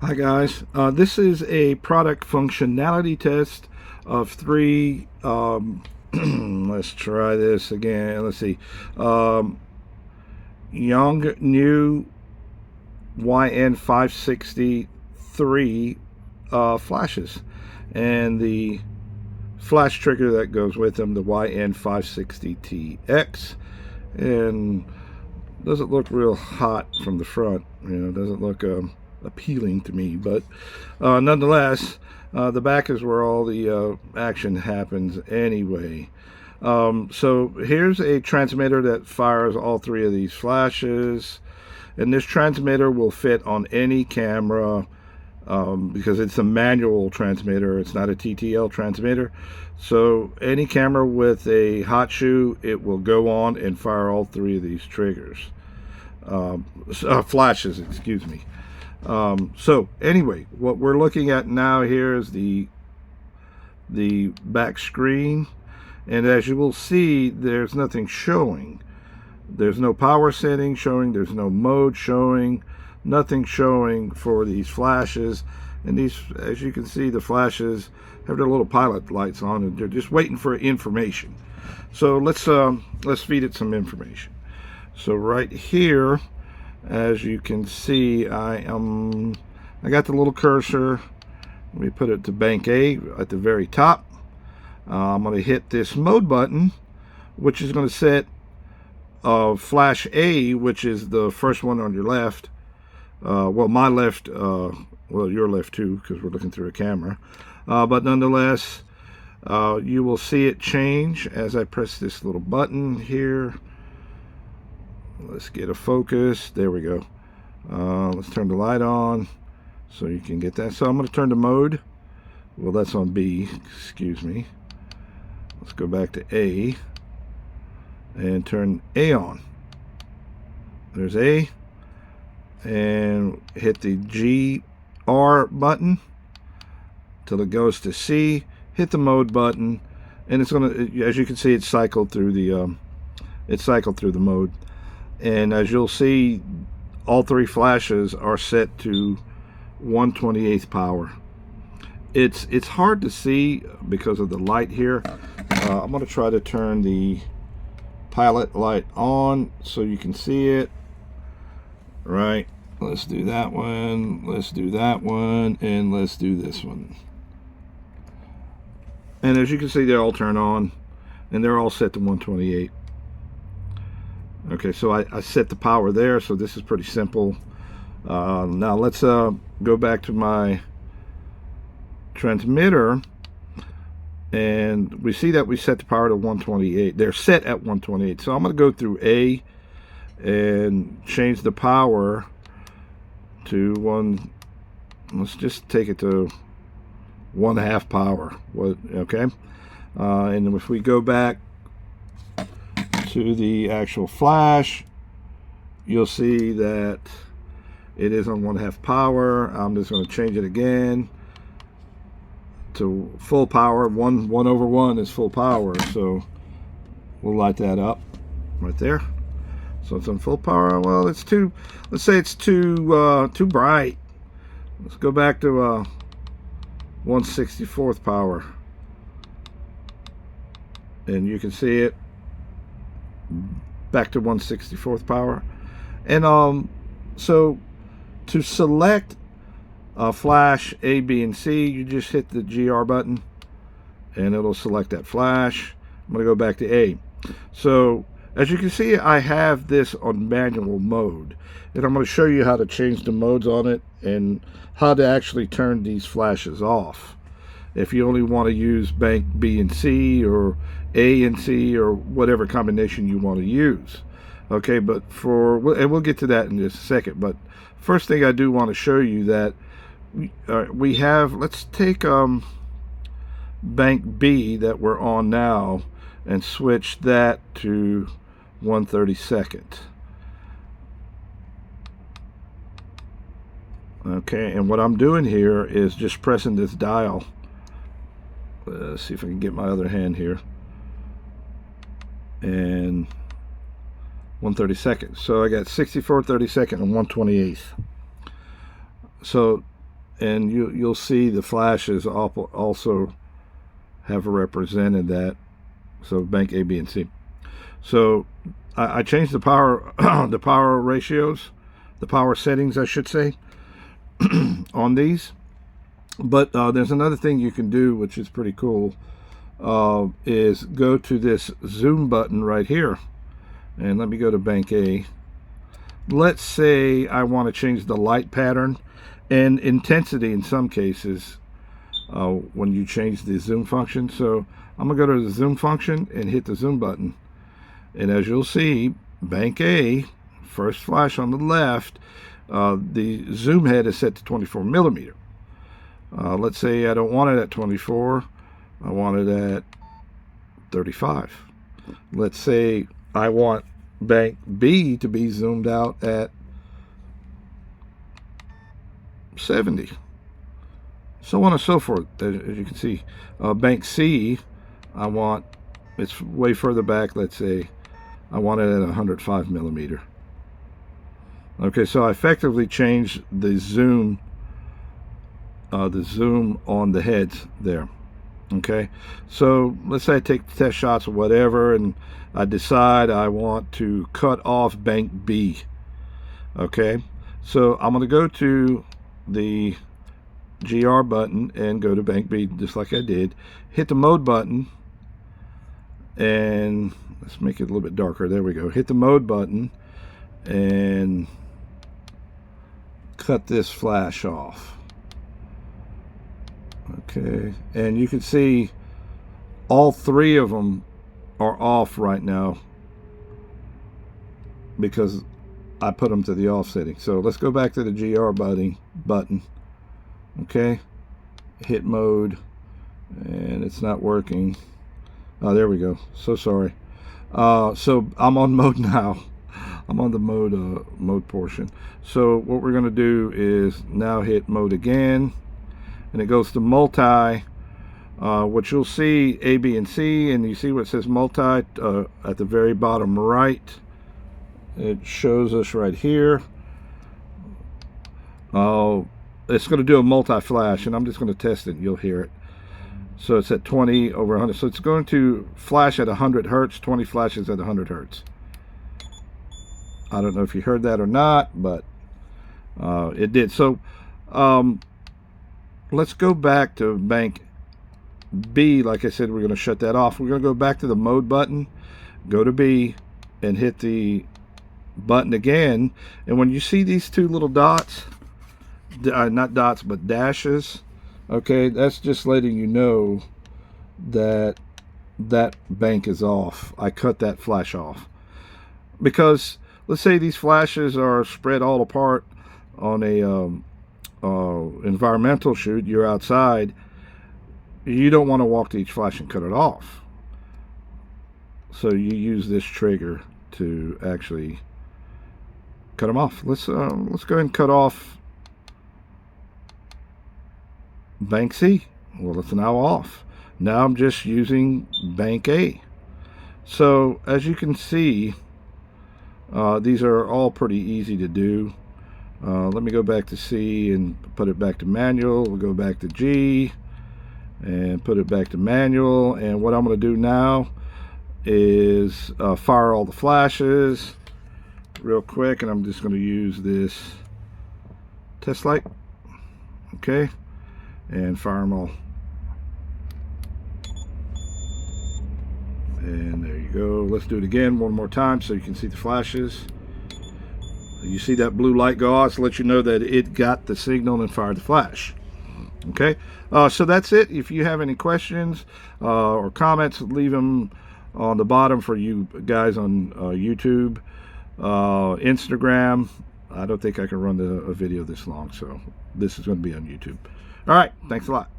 Hi guys, this is a product functionality test of three, let's try this again, let's see, Yongnuo YN563 flashes, and the flash trigger that goes with them, the YN560TX, and doesn't look real hot from the front, doesn't look appealing to me, but nonetheless, the back is where all the action happens anyway. So here's a transmitter that fires all three of these flashes, and this transmitter will fit on any camera because it's a manual transmitter. It's not a TTL transmitter. So any camera with a hot shoe, it will go on and fire all three of these triggers, flashes, excuse me. So anyway, what we're looking at now here is the back screen, and as you will see, there's nothing showing. There's no power setting showing, there's no mode showing, nothing showing for these flashes. And these, as you can see, the flashes have their little pilot lights on, and they're just waiting for information. So let's feed it some information. So right here, as you can see, I got the little cursor. Let me put it to bank A at the very top. I'm going to hit this mode button, which is going to set flash A, which is the first one on your left. Well, my left, well, your left too, because we're looking through a camera. But nonetheless, you will see it change as I press this little button here. Let's get a focus. There we go. Let's turn the light on so you can get that. So I'm going to turn to mode. Well, that's on B. Excuse me. Let's go back to A and turn A on. There's A. And hit the GR button till it goes to C. Hit the mode button, and it's going to, as you can see, it's cycled through the mode. And as you'll see, all three flashes are set to 1/28 power. It's hard to see because of the light here. I'm going to try to turn the pilot light on so you can see it. Right, let's do that one, let's do that one, and let's do this one. And as you can see, they all turn on, and they're all set to 1/28. Okay, so I set the power there, so this is pretty simple. Now let's go back to my transmitter, and we see that we set the power to 1/28. They're set at 1/28, so I'm going to go through A and change the power to one. Let's just take it to 1/2 power. Okay, and if we go back to the actual flash, you'll see that it is on 1/2 power. I'm just going to change it again to full power. 1/1 is full power, so we'll light that up right there. So it's on full power. Well, it's too, let's say it's too bright. Let's go back to 1/64 power, and you can see it back to 1/64 power. And so to select flash A, B, and C, you just hit the GR button and it'll select that flash. I'm going to go back to A. So as you can see, I have this on manual mode, and I'm going to show you how to change the modes on it and how to actually turn these flashes off if you only want to use bank B and C, or A and C, or whatever combination you want to use. Okay, but and we'll get to that in just a second, but first thing I do want to show you that we have, let's take bank B that we're on now and switch that to 1/32. Okay, and what I'm doing here is just pressing this dial. Let's see if I can get my other hand here. And 1/32. So I got 64/32 and 1/28. So and you'll see the flashes also have represented that. So bank A, B, and C. So I changed the power the power ratios, the power settings, I should say, on these. But there's another thing you can do, which is pretty cool, is go to this zoom button right here. And let me go to bank A. Let's say I want to change the light pattern and intensity in some cases when you change the zoom function. So I'm going to go to the zoom function and hit the zoom button. And as you'll see, bank A, first flash on the left, the zoom head is set to 24 millimeter. Let's say I don't want it at 24, I want it at 35. Let's say I want bank B to be zoomed out at 70. So on and so forth. As you can see, bank C, I want, it's way further back, let's say I want it at 105 millimeter. Okay, so I effectively changed the zoom on the heads there. Okay, so let's say I take test shots or whatever, and I decide I want to cut off bank B. Okay, so I'm going to go to the GR button and go to bank B just like I did. Hit the mode button, and let's make it a little bit darker. There we go. Hit the mode button and cut this flash off. Okay, and you can see all three of them are off right now because I put them to the off setting. So let's go back to the GR button. Okay, hit mode, and it's not working. Oh, there we go. So sorry. So I'm on mode now. I'm on the mode portion. So what we're going to do is now hit mode again, and it goes to multi, which you'll see A, B, and C, and you see what says multi at the very bottom right. It shows us right here. It's going to do a multi-flash, and I'm just going to test it, and you'll hear it. So it's at 20 over 100. So it's going to flash at 100 hertz, 20 flashes at 100 hertz. I don't know if you heard that or not, but it did. So let's go back to bank B. Like I said, we're going to shut that off. We're going to go back to the mode button, go to B, and hit the button again. And when you see these two little dots, not dots, but dashes, okay, that's just letting you know that that bank is off. I cut that flash off. Because let's say these flashes are spread all apart on a environmental shoot, you're outside, you don't want to walk to each flash and cut it off. So you use this trigger to actually cut them off. Let's go ahead and cut off bank C. Well, it's now off. Now I'm just using bank A. So as you can see, these are all pretty easy to do. Let me go back to C and put it back to manual. We'll go back to G and put it back to manual. And what I'm going to do now is fire all the flashes real quick, and I'm just going to use this test light. Okay, and fire them all. And there you go. Let's do it again one more time so you can see the flashes. You see that blue light go off to let you know that it got the signal and fired the flash. Okay, so that's it. If you have any questions or comments, leave them on the bottom for you guys on YouTube, Instagram. I don't think I can run a video this long, so this is going to be on YouTube. All right, thanks a lot.